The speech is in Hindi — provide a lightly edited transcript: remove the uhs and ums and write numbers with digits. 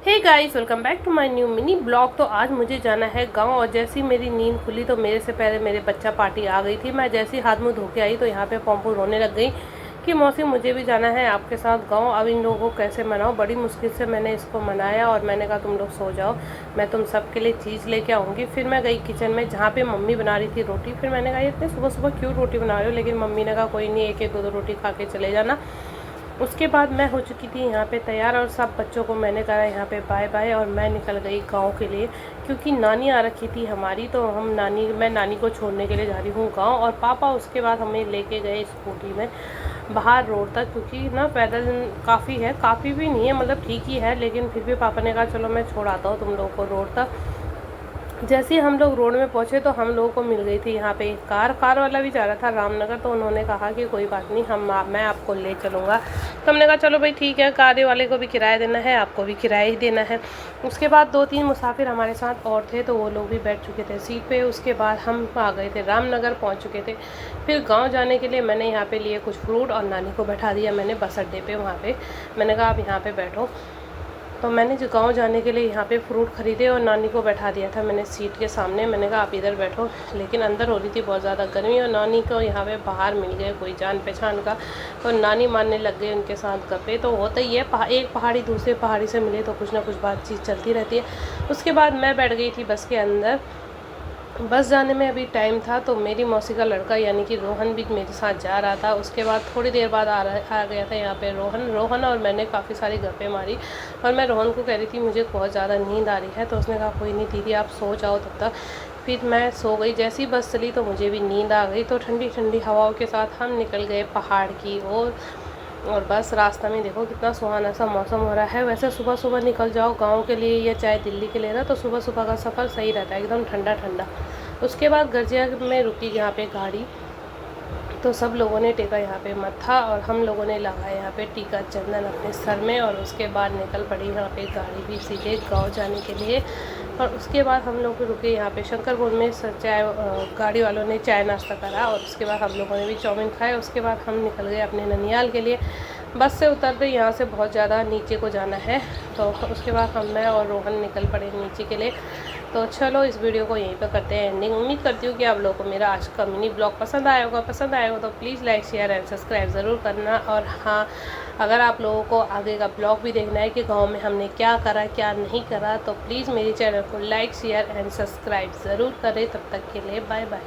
Hey guys, welcome back to my new mini blog. तो आज मुझे जाना है गांव, और जैसी मेरी नींद खुली तो मेरे से पहले मेरे बच्चा पार्टी आ गई थी। मैं जैसे ही हाथ मुंह धो के आई तो यहाँ पे पॉम्पू रोने लग गई कि मौसी मुझे भी जाना है आपके साथ गांव। अब इन लोगों को कैसे मनाऊं। बड़ी मुश्किल से मैंने इसको मनाया और मैंने कहा तुम लोग सो जाओ, मैं तुम सबके लिए चीज़ लेके आऊँगी। फिर मैं गई किचन में जहाँ पे मम्मी बना रही थी रोटी। फिर मैंने कहा इतने सुबह सुबह क्यों रोटी बना रहे हो, लेकिन मम्मी ने कहा कोई नहीं, एक एक दो दो रोटी खा के चले जाना। उसके बाद मैं हो चुकी थी यहाँ पे तैयार, और सब बच्चों को मैंने कहा यहाँ पे बाय बाय, और मैं निकल गई गांव के लिए, क्योंकि नानी आ रखी थी हमारी। तो मैं नानी को छोड़ने के लिए जा रही हूँ गांव, और पापा उसके बाद हमें लेके गए स्कूटी में बाहर रोड तक, क्योंकि ना पैदल काफ़ी है, काफ़ी भी नहीं है, मतलब ठीक ही है, लेकिन फिर भी पापा ने कहा चलो मैं छोड़ आता हूँ तुम लोगों को रोड तक। जैसे ही हम लोग रोड में पहुंचे तो हम लोगों को मिल गई थी यहाँ पे एक कार वाला भी जा रहा था रामनगर। तो उन्होंने कहा कि कोई बात नहीं, मैं आपको ले चलूँगा। तो हमने कहा चलो भाई ठीक है, कार वाले को भी किराया देना है, आपको भी किराया ही देना है। उसके बाद 2-3 मुसाफिर हमारे साथ और थे, तो वो लोग भी बैठ चुके थे सीट पे। उसके बाद हम आ गए थे रामनगर, पहुँच चुके थे। फिर गाँव जाने के लिए मैंने यहाँ पर लिए कुछ फ्रूट, और नानी को बैठा दिया मैंने बस अड्डे पर। वहाँ पर मैंने कहा आप यहाँ पर बैठो। तो मैंने जो गांव जाने के लिए यहाँ पे फ्रूट ख़रीदे और नानी को बैठा दिया था मैंने सीट के सामने। मैंने कहा आप इधर बैठो, लेकिन अंदर हो रही थी बहुत ज़्यादा गर्मी, और नानी को यहाँ पे बाहर मिल गए कोई जान पहचान का, तो नानी मारने लग गए उनके साथ गप्पे। तो होता ही है, एक पहाड़ी दूसरे पहाड़ी से मिले तो कुछ ना कुछ बातचीत चलती रहती है। उसके बाद मैं बैठ गई थी बस के अंदर। बस जाने में अभी टाइम था, तो मेरी मौसी का लड़का यानी कि रोहन भी मेरे साथ जा रहा था। उसके बाद थोड़ी देर बाद आ गया था यहाँ पे रोहन, और मैंने काफ़ी सारी गप्पे मारी। और मैं रोहन को कह रही थी मुझे बहुत ज़्यादा नींद आ रही है, तो उसने कहा कोई नहीं दीदी आप सो जाओ तब तक। फिर मैं सो गई। जैसी ही बस चली तो मुझे भी नींद आ गई। तो ठंडी ठंडी हवाओं के साथ हम निकल गए पहाड़ की ओर। और बस रास्ता में देखो कितना सुहाना सा मौसम हो रहा है। वैसे सुबह सुबह निकल जाओ गांव के लिए या चाहे दिल्ली के लिए ना, तो सुबह सुबह का सफ़र सही रहता है, एकदम ठंडा ठंडा। उसके बाद गर्जिया में रुकी यहाँ पे गाड़ी, तो सब लोगों ने टेका यहाँ पे मत्था, और हम लोगों ने लगाया यहाँ पे टीका चंदन अपने सर में। और उसके बाद निकल पड़ी यहाँ पे गाड़ी भी सीधे गांव जाने के लिए। और उसके बाद हम लोग रुके यहाँ पे शंकरपुर में। चाय गाड़ी वालों ने चाय नाश्ता करा, और उसके बाद हम लोगों ने भी चाउमीन खाया। उसके बाद हम निकल गए अपने ननियाल के लिए। बस से उतरते यहाँ से बहुत ज़्यादा नीचे को जाना है, तो उसके बाद मैं और रोहन निकल पड़े नीचे के लिए। तो चलो इस वीडियो को यहीं पर करते हैं एंडिंग। उम्मीद करती हूँ कि आप लोगों को मेरा आज का मिनी ब्लॉग पसंद आया होगा तो please like share and subscribe ज़रूर करना। और हाँ, अगर आप लोगों को आगे का ब्लॉग भी देखना है कि गांव में हमने क्या करा क्या नहीं करा, तो प्लीज़ मेरे चैनल को लाइक शेयर एंड सब्सक्राइब ज़रूर करें। तब तक के लिए बाय बाय।